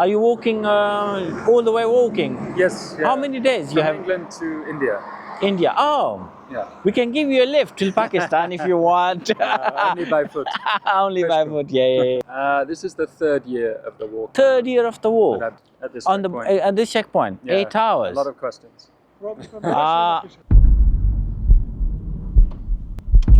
Are you walking all the way walking? Yes. Yeah. How many days you From have? England to India. India. Oh, Yeah. we can give you a lift till Pakistan if you want. Only by foot. Only by Petrol. foot. Yeah. This is the third year of the walk. Third year of the war. But at this On the checkpoint. at this checkpoint, Yeah, 8 hours. A lot of questions. Ah.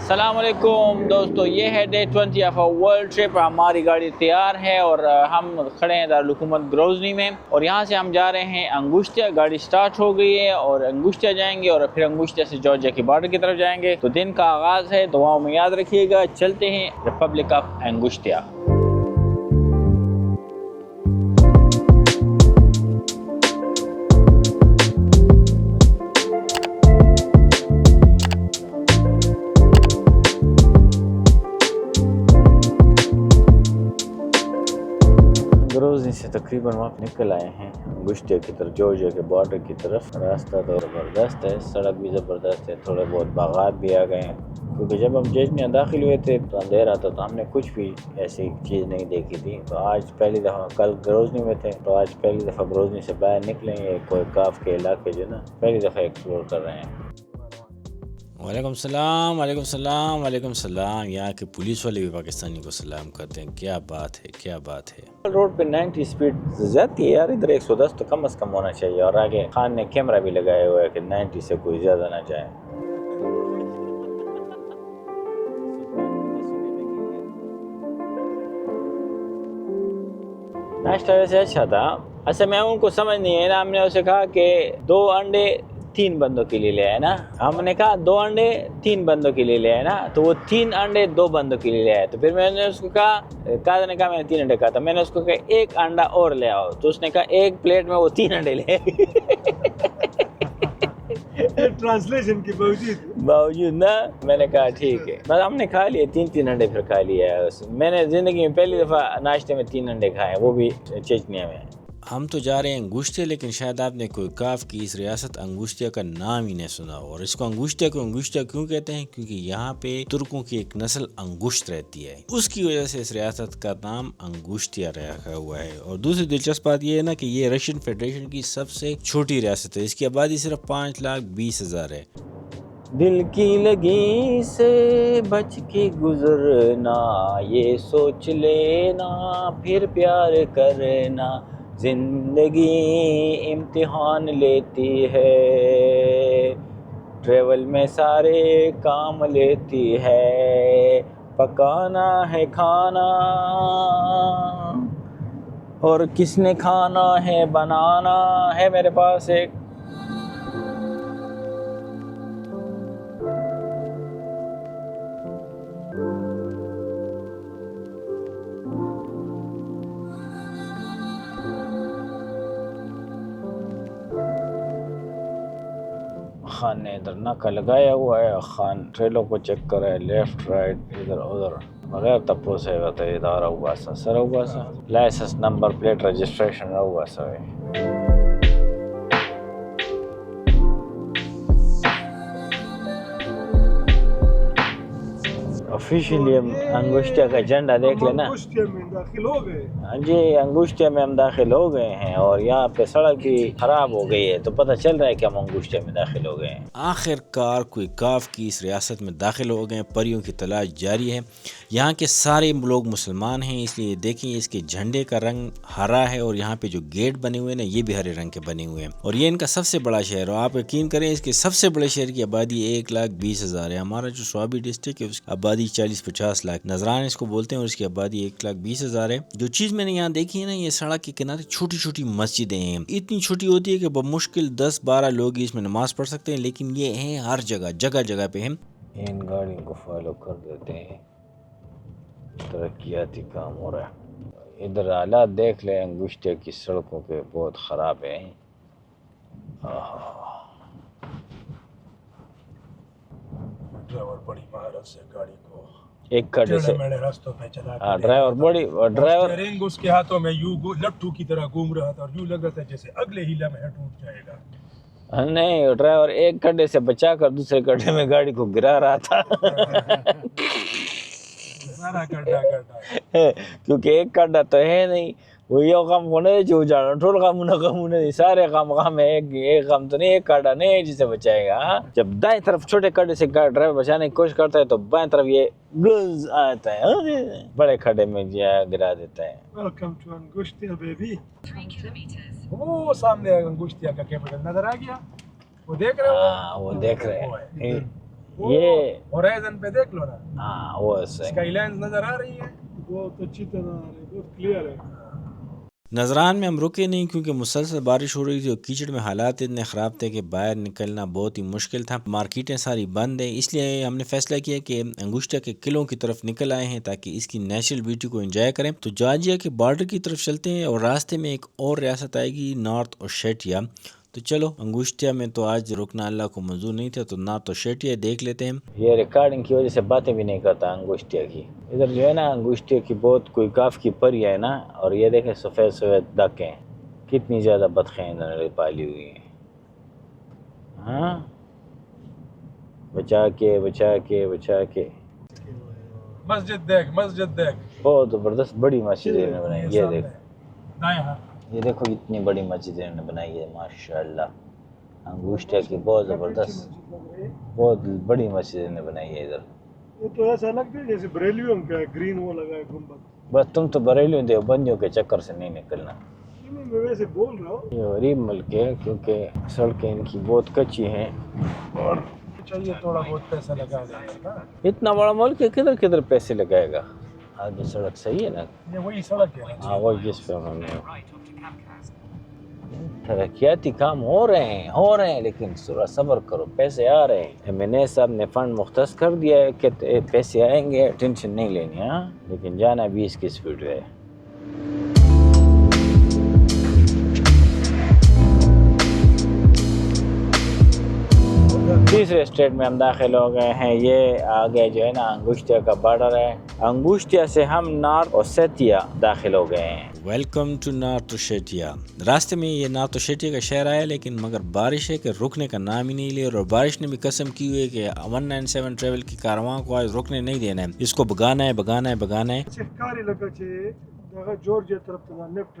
अस्सलाम वालेकुम दोस्तों, ये है day 20 of world trip. हमारी गाड़ी तैयार है और हम खड़े हैं दारुल हुकूमत ग्रोजनी में और यहाँ से हम जा रहे हैं अंगुष्टिया। गाड़ी स्टार्ट हो गई है और अंगुष्टिया जाएंगे और फिर अंगुष्टिया से जॉर्जिया की बॉर्डर की तरफ जाएंगे। तो दिन का आगाज़ है, दुआओं में याद रखिएगा। चलते हैं रिपब्लिक ऑफ अंगुष्टिया। ग्रोजनी से तकरीबन वहाँ निकल आए हैं अंगुष्टिया की तरफ, जॉर्जिया के बॉर्डर की तरफ। रास्ता तो ज़बरदस्त है, सड़क भी ज़बरदस्त है, थोड़े बहुत बागात भी आ गए हैं क्योंकि जब हम चेचनिया दाखिल हुए थे तो अंधेरा था, तो हमने कुछ भी ऐसी चीज़ नहीं देखी थी। तो आज पहली दफ़ा, कल ग्रोजनी में थे तो आज पहली दफ़ा ग्रोजनी से बाहर निकले हैं। कोई काफ के इलाके जो ना पहली दफ़ा एक्सप्लोर कर रहे हैं। वालेकुम सलाम, वालेकुम सलाम, वालेकुम सलाम। यहाँ के पुलिस वाले भी पाकिस्तानी को सलाम करते हैं। क्या बात है, क्या बात है। रोड पे 90 स्पीड ज़्यादा है यार, इधर 110 तो कम से कम होना चाहिए। और आगे खान ने कैमरा भी लगाया हुआ है कि 90 से कोई ज़्यादा ना जाए। नाश्ता वैसे अच्छा था। अच्छा मैं उनको समझ नहीं है ना, हमने उसे कहा कि 2 अंडे 3 बंदों के लिए ले आए ना। हमने कहा 2 अंडे 3 बंदों के लिए ले आए ना, तो वो 3 अंडे 2 बंदों के लिए ले आए। तो फिर मैंने उसको कहा, काज़ ने कहा मैंने 3 अंडे कहा था, मैंने उसको कहा 1 अंडा और ले आओ, तो उसने कहा 1 प्लेट में वो 3 अंडे ले ट्रांसलेशन के बावजूद ना। मैंने कहा ठीक है, बस हमने खा लिए 3 अंडे फिर खा लिया है। मैंने ज़िंदगी में पहली दफ़ा नाश्ते में 3 अंडे खाए, वो भी चेचनिया में। हम तो जा रहे हैं अंगुष्टिया, लेकिन शायद आपने कोई काफ की इस रियासत अंगुष्टिया का नाम ही नहीं सुना हो। और इसको अंगुष्टिया को अंगुष्टिया क्यों कहते हैं? क्योंकि यहाँ पे तुर्कों की एक नस्ल अंगुष्ट रहती है, उसकी वजह से इस रियासत का नाम अंगुष्टिया रखा हुआ है। और दूसरी दिलचस्प बात यह है ना कि ये रशियन फेडरेशन की सबसे छोटी रियासत है। इसकी आबादी सिर्फ 5,20,000 है। दिल की लगी से बच के गुजरना, ये सोच लेना फिर प्यार करना, जिंदगी इम्तिहान लेती है, ट्रेवल में सारे काम लेती है, पकाना है खाना और किसने खाना है बनाना है। मेरे पास एक खान ने इधर नाका लगाया हुआ है। खान ट्रेलों को चेक कर रहा है, लेफ्ट राइट इधर उधर, बगैर तपोस है बताइए। इधर हुआ सा सर हुआ सा लाइसेंस नंबर प्लेट रजिस्ट्रेशन हुआ सा है। ऑफिशियली हम अंगुष्टिया का झंडा देख लेना। हाँ जी, अंगुष्टिया में हम दाखिल हो गए हैं और यहाँ पे सड़क भी खराब हो गई है, तो पता चल रहा है कि हम अंगुष्टिया में दाखिल हो गए हैं। आखिरकार कोई काफ की इस रियासत में दाखिल हो गए। परियों की तलाश जारी है। यहाँ के सारे लोग मुसलमान हैं, इसलिए देखें इसके झंडे का रंग हरा है और यहाँ पे जो गेट बने हुए हैं ना, ये भी हरे रंग के बने हुए हैं। और ये इनका सबसे बड़ा शहर है। आप यकीन करें, इसके सबसे बड़े शहर की आबादी 1,20,000 है। हमारा जो स्वाबी डिस्ट्रिक्ट है उसकी आबादी 40-50 लाख, नजरान इसको बोलते हैं, और इसकी आबादी 1,20,000 है। जो चीज मैंने यहाँ देखी है ना, ये सड़क के किनारे छोटी छोटी मस्जिदें हैं। इतनी छोटी होती है कि बमुश्किल 10-12 लोग इसमें नमाज पढ़ सकते हैं, लेकिन ये है हर जगह जगह जगह पे है। इन गाड़ियों को फॉलो कर देते हैं, तरक्याती काम हो रहा है। इधर हालात देख लें, अंगुष्टिया की सड़कों के बहुत ख़राब है। ड्राइवर बड़ी महारत से गाड़ी को एक खड्डे से रास्तों पे चला। ड्राइवर स्टीयरिंग उसके हाथों में यूं लट्टू की तरह घूम रहा था और यूं लग रहा था जैसे अगले ही लम्हे टूट जाएगा। नहीं, ड्राइवर एक खड्डे से बचाकर दूसरे खड्डे में गाड़ी को गिरा रहा था। सारा गड्ढा गड्ढा क्योंकि एक गड्ढा तो है नहीं, वो यो काम को नहीं जो जाना ठोल काम नहीं, सारे काम है, एक काम तो नहीं, एक गड्ढा नहीं है जिसे बचाएगा। हाँ? जब दाएं तरफ छोटे गड्ढे से ड्राइवर बचाने की कोशिश करता है तो बाएं तरफ ये ग्लूज आता है, अरे बड़े खड्डे में गिरा देता है। Welcome to Angushtiya baby. वो सामने अंगुष्टिया का कैपिटल नजर आ गया, वो देख रहे हो? हाँ वो देख रहे हैं, ये होराइजन पे देख लो ना। हाँ वो स्काईलाइंस नजर आ रही है, बहुत अच्छी तरह आ रही है, बहुत क्लियर है। नजरान में हम रुके नहीं क्योंकि मुसलसल बारिश हो रही थी और कीचड़ में हालात इतने ख़राब थे कि बाहर निकलना बहुत ही मुश्किल था। मार्केटें सारी बंद हैं, इसलिए हमने फैसला किया कि अंगुष्टिया के किलों की तरफ निकल आए हैं ताकि इसकी नेचुरल ब्यूटी को एंजॉय करें। तो जॉर्जिया के बॉर्डर की तरफ चलते हैं और रास्ते में एक और रियासत आएगी, नॉर्थ ओसेटिया। तो चलो, अंगुष्टिया में तो आज रुकना अल्लाह को मंजूर नहीं था, तो नॉर्थ ओसेटिया देख लेते हैं। ये रिकॉर्डिंग की वजह से बातें भी नहीं करता अंगुष्टिया की। इधर जो है ना अंगुष्टिया की बहुत कोई काफ की परी है ना, और ये देखें सफ़ेद सफ़ेद डकें, कितनी ज़्यादा बतखें इन्होंने पाली हुई हैं। हाँ, बचा के बचा के बचा के। मस्जिद देख, मस्जिद देख, बहुत ज़बरदस्त बड़ी मस्जिद इन्होंने बनाई। ये देख, दाएं हाथ, ये देखो इतनी बड़ी मस्जिद इन्होंने बनाई है माशाल्लाह। अंगुष्टिया की बहुत ज़बरदस्त, बहुत बड़ी मस्जिद इन्होंने बनाई है इधर। ये तो ऐसा लगता है जैसे बरेलियों का ग्रीन वो लगा है गुंबद। बस तुम तो बरेलियों देवबंदियों के चक्कर से नहीं निकलना। मैं वैसे बोल रहा हूँ, ये गरीब मुल्क है क्योंकि सड़कें इनकी बहुत कच्ची हैं और चाहिए थोड़ा बहुत पैसा लगा देगा। इतना बड़ा मुल्क है, किधर किधर पैसे लगाएगा। आगे सड़क सही है ना, ये वही सड़क है ना। हाँ वही जिस पे हमने तरक्याती काम हो रहे हैं, लेकिन थोड़ा सब्र करो, पैसे आ रहे हैं। MNA साहब ने फंड मुख्तस कर दिया है कि पैसे आएंगे, टेंशन नहीं लेनी। हाँ, लेकिन जाना 20 की स्पीड है। तीसरे स्टेट में हम दाखिल हो गए हैं। ये आगे जो है ना अंगुष्टिया का बॉर्डर है। अंगुष्टिया से हम नॉर्थ ओसेटिया दाखिल हो गए हैं। Welcome to North Ossetia. रास्ते में ये नॉर्थ ओसेटिया का शहर आया, लेकिन मगर बारिश है कि रुकने का नाम ही नहीं लिया, और बारिश ने भी कसम की हुई है कि 197 ट्रेवल की कारवां को आज रुकने नहीं देना है, इसको भगाना है भगाना है भगाना है। सरकारी लगा छे जॉर्जिया तरफ तो left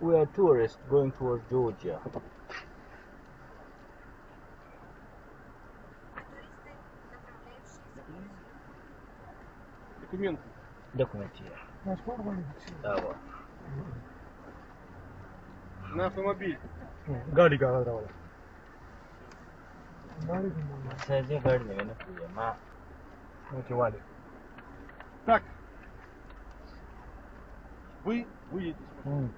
We are tourists going towards Georgia. Документы. Да, вот. На автомобиль. गाड़ी का रहा वाला. Сади गाड़ी में ना पूजा माँ. Okay, वाले. Так. Вы едете.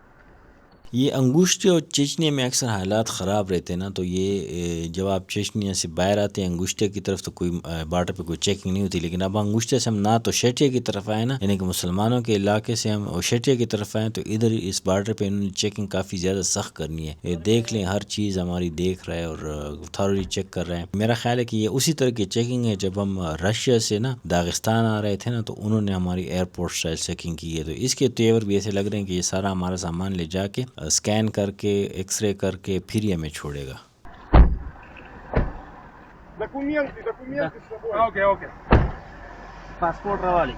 ये अंगुष्टिया और चेचनिया में अक्सर हालात ख़राब रहते हैं ना, तो ये जब आप चेचनिया से बाहर आते हैं अंगुष्टिया की तरफ तो कोई बॉर्डर पे कोई चेकिंग नहीं होती, लेकिन अब अंगुष्टिया से हम ना तो ओसेटिया की तरफ आए ना, यानी कि मुसलमानों के इलाके से हम ओसेटिया की तरफ आए, तो इधर इस बॉर्डर पे इन्होंने चेकिंग काफ़ी ज़्यादा सख्त करनी है। ये देख लें, हर चीज़ हमारी देख रहा है और थॉरली चेक कर रहे हैं। मेरा ख्याल है कि ये उसी तरह की चेकिंग है जब हम रशिया से ना दागिस्तान आ रहे थे ना, तो उन्होंने हमारी एयरपोर्ट स्टाइल चेकिंग की है। तो इसके तेवर भी ऐसे लग रहे हैं कि ये सारा हमारा सामान ले जाके स्कैन करके एक्सरे करके फिर ही हमें छोड़ेगा। पासपोर्ट वाली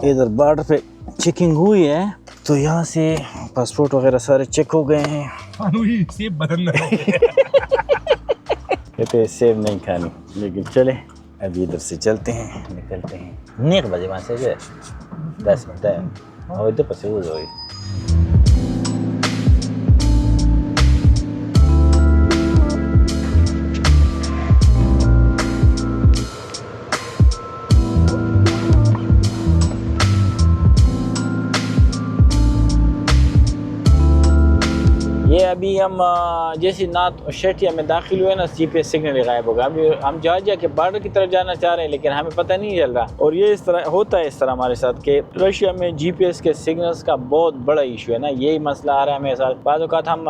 इधर बॉर्डर पे चेकिंग हुई है, तो यहाँ से पासपोर्ट वगैरह सारे चेक हो गए हैं। सेब बदलना कहते सेब नहीं खानी, लेकिन चले अभी इधर से चलते हैं, निकलते हैं। नहीं बजे वहाँ से 10 मिनट है और इधर पर से हो ये अभी हम जैसे नॉर्थ ओसेटिया में दाखिल हुए ना, जीपीएस सिग्नल गायब हो गया। अभी हम जॉर्जिया के बॉर्डर की तरफ जाना चाह रहे हैं, लेकिन हमें पता नहीं चल रहा। और ये इस तरह होता है, इस तरह हमारे साथ कि रशिया में जीपीएस के सिग्नल्स का बहुत बड़ा इशू है ना, यही मसला आ रहा है मेरे साथ। बाद औक़ात हम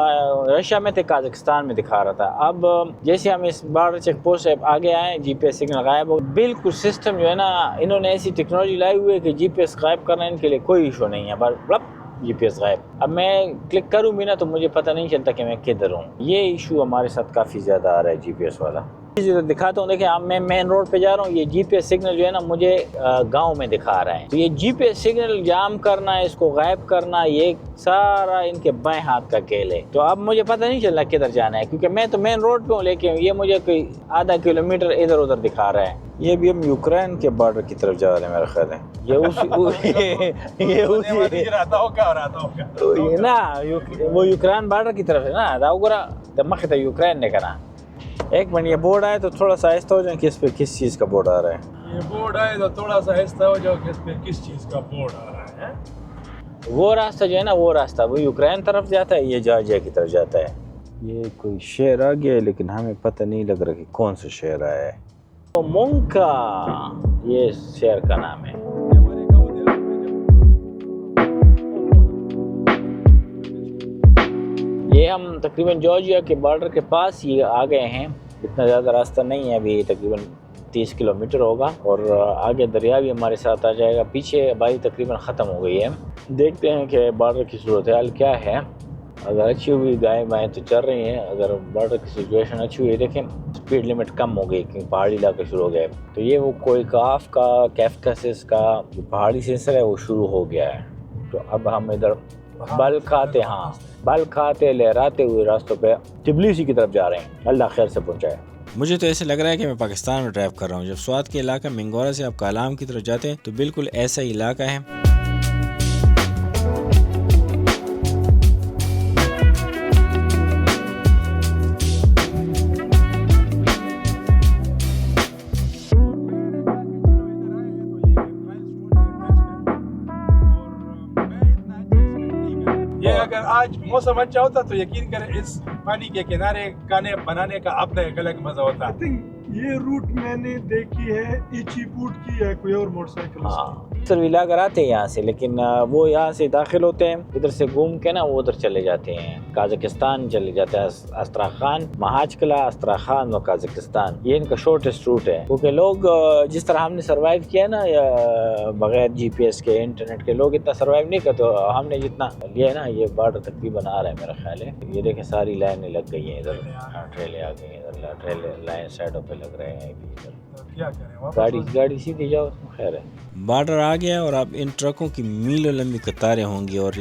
रशिया में थे, काज़ाकिस्तान में दिखा रहा था। अब जैसे हम इस बॉर्डर चेक पोस्ट से आगे आए, जीपीएस सिग्नल गायब हो। बिल्कुल सिस्टम जो है ना, इन्होंने ऐसी टेक्नोलॉजी लाई हुई है कि जीपीएस गायब करना इनके लिए कोई इशू नहीं है, बस जीपीएस गायब। अब मैं क्लिक करूँ भी ना तो मुझे पता नहीं चलता कि मैं किधर हूँ। ये इशू हमारे साथ काफ़ी ज़्यादा आ रहा है जीपीएस वाला। दिखाता हूँ, देखिए अब मैं मेन रोड पे जा रहा हूँ, ये जीपीएस सिग्नल जो है ना मुझे गांव में दिखा रहा है। तो ये जीपीएस सिग्नल जाम करना, इसको गायब करना, ये सारा इनके बाएं हाथ का खेल है। तो अब मुझे पता नहीं चल रहा किधर जाना है, क्योंकि मैं तो मेन रोड पे हूँ, लेकिन ये मुझे कोई आधा किलोमीटर इधर उधर दिखा रहा है। ये भी हम यूक्रेन के बॉर्डर की तरफ जा रहे हैं मेरा ख्याल है। ये ना वो यूक्रेन बॉर्डर की तरफ है ना, दमक था यूक्रेन ने करा। एक मिनट, ये बोर्ड आए तो थोड़ा सा आहिस्ता हो जाए कि इस पे किस चीज़ का बोर्ड आ रहा है। ये बोर्ड आए तो थोड़ा सा आहिस्ता हो जाओ कि इस पे किस चीज़ का बोर्ड आ रहा है। वो रास्ता जो है ना, वो रास्ता वो यूक्रेन तरफ जाता है, ये जॉर्जिया की तरफ जाता है। ये कोई शहर आ गया है, लेकिन हमें पता नहीं लग रहा कि कौन सा शहर आया है। तो मोंका ये शहर का नाम है। ये हम तकरीबन जॉर्जिया के बॉर्डर के पास ही आ गए हैं। इतना ज़्यादा रास्ता नहीं है, अभी तकरीबन 30 किलोमीटर होगा और आगे दरिया भी हमारे साथ आ जाएगा। पीछे आबादी तकरीबन ख़त्म हो गई है। देखते हैं कि बॉर्डर की सूरत हाल क्या है। अगर अच्छी हुई गायें बाएँ तो चल रही हैं, अगर बॉर्डर की सिचुएशन अच्छी हुई, देखें स्पीड लिमिट कम हो गई क्योंकि पहाड़ी इलाके शुरू हो गए। तो ये वो कोई काफ का कैफकासिस का जो पहाड़ी सिलसिला है वो शुरू हो गया है। तो अब हम इधर बल खाते लहराते हुए रास्तों पे तिबलिसी की तरफ जा रहे हैं। अल्लाह खैर से पहुंचाए। मुझे तो ऐसे लग रहा है कि मैं पाकिस्तान में ड्राइव कर रहा हूँ। जब स्वात के इलाका मिंगोरा से आप कालाम की तरफ जाते हैं तो बिल्कुल ऐसा ही इलाका है। ये अगर आज मौसम अच्छा होता तो यकीन करें इस पानी के किनारे खाने बनाने का अपना एक अलग मजा होता। आई थिंक ये रूट मैंने देखी है, इची बूट की है कोई और मोटरसाइकिल। विला अगर आते हैं यहाँ से, लेकिन वो यहाँ से दाखिल होते हैं, इधर से घूम के ना वो उधर चले जाते हैं, काज़ाकिस्तान चले जाते हैं। अस्त्राखान, महाजकला, अस्त्राखान और काज़ाकिस्तान, ये इनका शॉर्टेस्ट रूट है। क्योंकि लोग जिस तरह हमने सर्वाइव किया ना बगैर जीपीएस के, इंटरनेट के, लोग इतना सर्वाइव नहीं करते। हमने जितना लिया है ना, ये बॉर्डर तकरीबन आ रहा है मेरा ख्याल है। ये देखें सारी लाइनें लग गई हैं, इधर ट्रेलें आ गई हैं, इधर ट्रेलें लाइन साइडों पे लग रहे हैं। क्या करें, गाड़ी सीधी जाओ, खैर है। बॉर्डर आ गया और अब इन ट्रकों की मीलों लंबी कतारें होंगी। और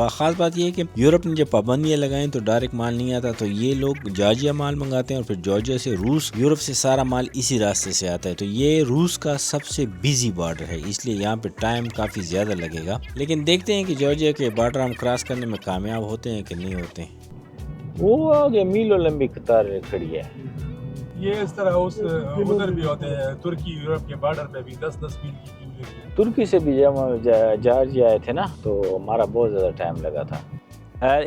खास बात यह है कि यूरोप ने जब पाबंदियां लगाई तो डायरेक्ट माल नहीं आता, तो ये लोग जॉर्जिया माल मंगाते हैं और फिर जॉर्जिया से रूस, यूरोप से सारा माल इसी रास्ते से आता है। तो ये रूस का सबसे बिजी बॉर्डर है, इसलिए यहाँ पे टाइम काफ़ी ज़्यादा लगेगा। लेकिन देखते हैं कि जॉर्जिया के बॉर्डर हम क्रॉस करने में कामयाब होते हैं कि नहीं होते। वो आगे मीलों लंबी कतारें खड़ी है। ये इस तरह उधर भी होते हैं, तुर्की यूरोप के बॉर्डर पे भी 10-10 मील की दूरी है। तुर्की से भी जब हम जॉर्जिया आए थे ना तो हमारा बहुत ज़्यादा टाइम लगा था।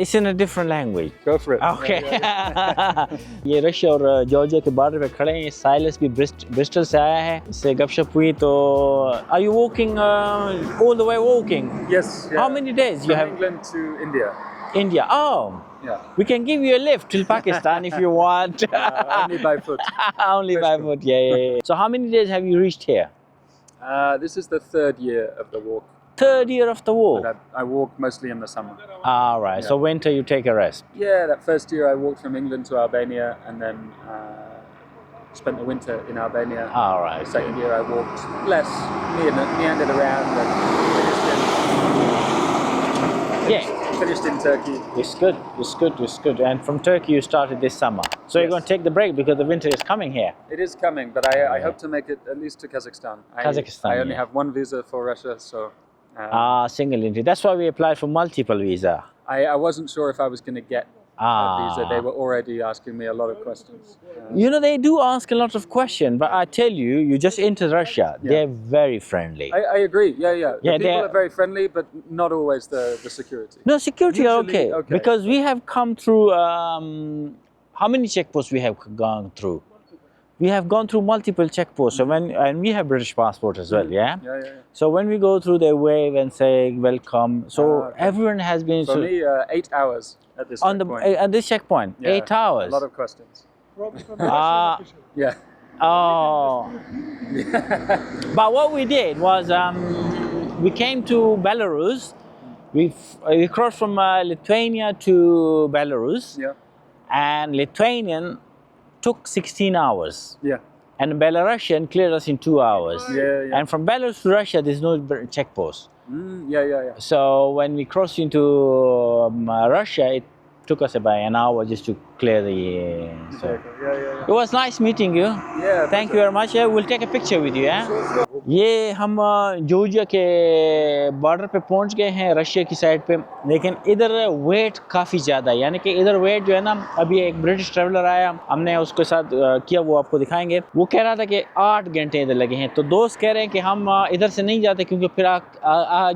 It's in a different language. Go for it. Okay. ये रशिया और जॉर्जिया के बॉर्डर पे खड़े हैं। साइलस भी ब्रिस्टल से आया है, इससे गपशप हुई। तो Are you walking all the way walking? Yes. Yeah. How many days you From have? England to India. India. Oh. Yeah. We can give you a lift till Pakistan if you want. Only by foot. Only by foot. Yeah. So how many days have you reached here? This is the third year of the walk. Third year of the walk. But I walk mostly in the summer. All right. Yeah. So winter you take a rest. Yeah, that first year I walked from England to Albania and then spent the winter in Albania. All The right. second year I walked less, meandered around and finished in Turkey. It's good. It's good. It's good. And from Turkey you started this summer. So you're Yes. going to take the break because the winter is coming here. It is coming, but I hope to make it at least to Kazakhstan. Kazakhstan, I only yeah. have one visa for Russia, so Single entry. That's why we applied for multiple visa. I wasn't sure if I was going to get visa, they were already asking me a lot of questions. You know, they do ask a lot of questions, but I tell you, you just enter Russia. Yeah. They're very friendly. I agree. Yeah. Yeah, The people they're- are very friendly, but not always the security. No, security are Usually, okay, okay. because we have come through. How many checkposts we have gone through? We have gone through multiple checkposts. So and we have British passport as well. Yeah. Yeah. So when we go through, they wave and say welcome. So Okay. everyone has been For me, 8 hours at this on the checkpoint. at this checkpoint. Yeah, 8 hours. A lot of questions. Ah. Yeah. Oh. But what we did was we came to Belarus. We crossed from Lithuania to Belarus, Yeah. and Lithuanian took 16 hours, Yeah. and Belarusian cleared us in 2 hours. Yeah. And from Belarus to Russia, there's no checkpost. Yeah. So when we crossed into Russia, it took us about an hour just to clear the. So Yeah. it was nice meeting you. Yeah. Thank you very much. Yeah, we'll take a picture with you. Yeah? ये हम Georgia के border पे पहुंच गए हैं Russia की side पे, लेकिन इधर वेट काफ़ी ज़्यादा है, यानी कि इधर वेट जो है ना, अभी एक ब्रिटिश ट्रैवलर आया, हमने उसके साथ किया, वो आपको दिखाएंगे। वो कह रहा था कि 8 घंटे इधर लगे हैं। तो दोस्त कह रहे हैं कि हम इधर से नहीं जाते क्योंकि फिर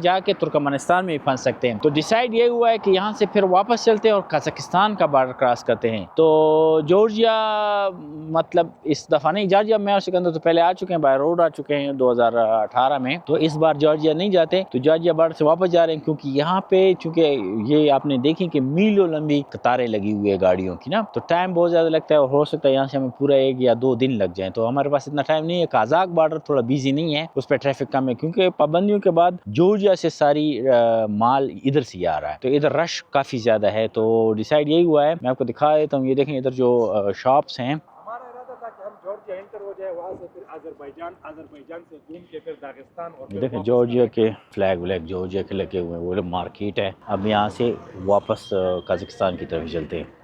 जाके तुर्कमेनिस्तान में भी फंस सकते हैं। तो डिसाइड ये हुआ है कि यहाँ से फिर वापस चलते हैं और कजाकिस्तान का बॉर्डर क्रॉस करते हैं। तो जॉर्जिया मतलब इस दफ़ा नहीं, जॉर्जिया में और सिकंदर तो पहले आ चुके हैं, बाय रोड आ चुके हैं 2018 में। तो इस बार जॉर्जिया नहीं जाते, तो जॉर्जिया बॉर्डर से वापस जा रहे हैं, क्योंकि यहाँ पे चूँकि ये आपने देखी कि मीलों लंबी कतारें लगी हुई है गाड़ियों की ना, तो टाइम बहुत ज़्यादा लगता है और हो सकता है यहाँ से हमें पूरा 1 या 2 दिन लग जाए। तो हमारे पास इतना टाइम नहीं है। कजाक बॉर्डर थोड़ा बिजी नहीं है, उस पर ट्रैफिक कम है, क्योंकि पाबंदियों के बाद जॉर्जिया से सारी माल इधर से आ रहा है, तो इधर रश काफ़ी ज़्यादा है। तो डिसाइड यही हुआ है, मैं आपको दिखा देता हूँ। ये देखें इधर जो शॉप्स हैं, हमारा इरादा था कि हम जॉर्जिया एंटर हो जाए, वहाँ से फिर अजरबैजान से घूम के फिर दागिस्तान और ये देखें जॉर्जिया के फ्लैग व्लैग जॉर्जिया के लगे हुए हैं, वो मार्केट है। अब यहाँ से वापस कजाकिस्तान की तरफ चलते हैं।